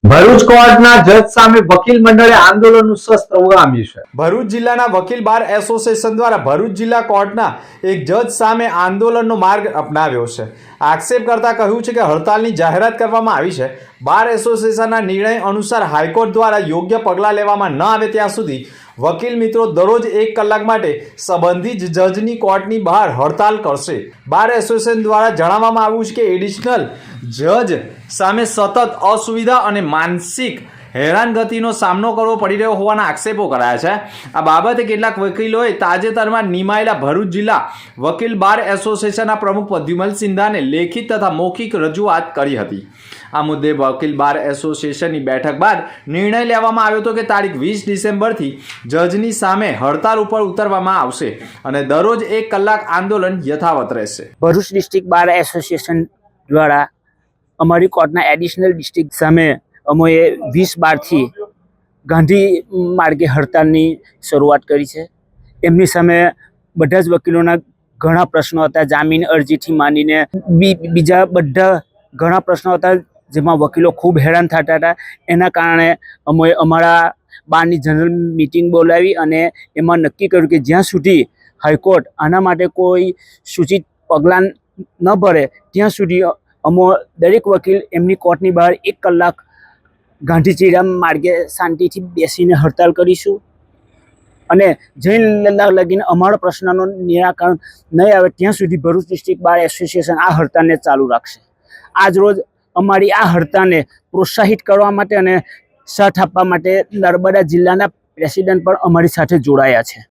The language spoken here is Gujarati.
ભરૂચ કોર્ટના જજ સામે વકીલ મંડળે આંદોલનનું શસ્ત્ર ઉગામ્યું છે। ભરૂચ જિલ્લાના વકીલ બાર એસોસિએશન દ્વારા ભરૂચ જિલ્લા કોર્ટના એક જજ સામે આંદોલનનો માર્ગ અપનાવ્યો છે। આક્ષેપ કરતા કહ્યું છે કે હડતાલની જાહેરાત કરવામાં આવી છે। બાર એસોસિએશનના નિર્ણય અનુસાર હાઈકોર્ટ દ્વારા યોગ્ય પગલાં લેવામાં ન આવે ત્યાં સુધી વકીલ મિત્રો દરરોજ 1 કલાક માટે સંબંધિત જજની કોર્ટની બહાર હડતાલ કરશે। બાર એસોસિએશન દ્વારા જણાવવામાં આવ્યું છે કે એડિશનલ જજ સામે સતત અસુવિધા અને માનસિક હેરાનગતિનો સામનો કરવો પડી રહ્યો હોવાના આક્ષેપો કરાયા છે। આ બાબતે કેટલાક વકીલોએ તાજેતરમાં નિમાયેલા ભરૂચ જિલ્લા વકીલ બાર એસોસિએશનના પ્રમુખ પ્રદ્યુમન સિંધાને લેખિત તથા મૌખિક રજૂઆત કરી હતી। આ મુદ્દે વકીલ બાર એસોસિએશનની બેઠક બાદ નિર્ણય લેવામાં આવ્યો હતો કે તારીખ 20 ડિસેમ્બરથી જજની સામે હડતાલ ઉપર ઉતરવામાં આવશે અને દરરોજ 1 કલાક આંદોલન યથાવત રહેશે। ભરૂચ ડિસ્ટ્રિક્ટ બાર એસોસિએશન દ્વારા અમારી કોર્ટના એડિશનલ ડિસ્ટ્રિક્ટ સામે અમે 20/12થી ગાંધી માર્ગે હડતાલની શરૂઆત કરી છે। એમની સામે બધા જ વકીલોના ઘણા પ્રશ્નો હતા, જામીન અરજીથી માંડીને બીજા બધા ઘણા પ્રશ્નો હતા, જેમાં વકીલો ખૂબ હેરાન થતા હતા। એના કારણે અમે અમારા બારની જનરલ મિટિંગ બોલાવી અને એમાં નક્કી કર્યું કે જ્યાં સુધી હાઈકોર્ટ આના માટે કોઈ સૂચિત પગલાં ન ભરે ત્યાં સુધી અમે દરેક વકીલ એમની કોર્ટની બહાર 1 કલાક ગાંધીચીરા માર્ગે શાંતિથી બેસીને હડતાલ કરીશું અને જૈન લગીને અમારા પ્રશ્નનું નિરાકરણ નહીં આવે ત્યાં સુધી ભરૂચ ડિસ્ટ્રિક્ટ બાર એસોસિએશન આ હડતાલને ચાલુ રાખશે। આજરોજ અમારી આ હડતાલને પ્રોત્સાહિત કરવા માટે અને સાથ આપવા માટે નર્મદા જિલ્લાના પ્રેસિડેન્ટ પણ અમારી સાથે જોડાયા છે।